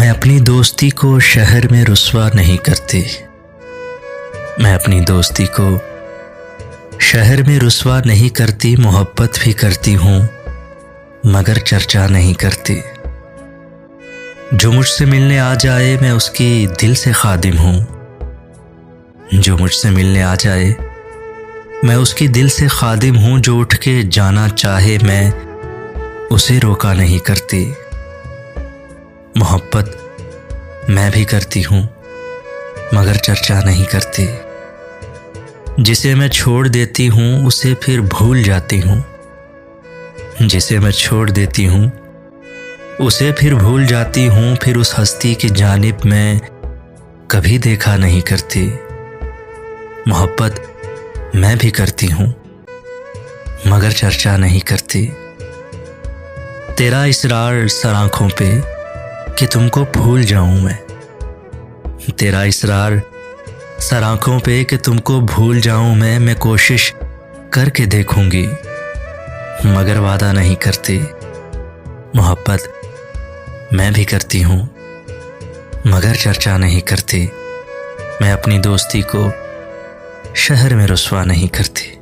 मैं अपनी दोस्ती को शहर में रुस्वा नहीं करती। मैं अपनी दोस्ती को शहर में रुस्वा नहीं करती। मोहब्बत भी करती हूँ मगर चर्चा नहीं करती। जो मुझसे मिलने आ जाए मैं उसकी दिल से खादिम हूँ। जो मुझसे मिलने आ जाए मैं उसकी दिल से खादिम हूँ। जो उठ के जाना चाहे मैं उसे रोका नहीं करती। मोहब्बत मैं भी करती हूँ मगर चर्चा नहीं करती। जिसे मैं छोड़ देती हूँ उसे फिर भूल जाती हूँ। जिसे मैं छोड़ देती हूँ उसे फिर भूल जाती हूँ। फिर उस हस्ती की जानिब मैं कभी देखा नहीं करती। मोहब्बत मैं भी करती हूँ मगर चर्चा नहीं करती। तेरा इसरार सर आँखों पे कि तुमको भूल जाऊं मैं। तेरा इसरार सर आँखों पे कि तुमको भूल जाऊं मैं कोशिश करके देखूंगी मगर वादा नहीं करती। मोहब्बत मैं भी करती हूँ मगर चर्चा नहीं करती। मैं अपनी दोस्ती को शहर में रुस्वा नहीं करती।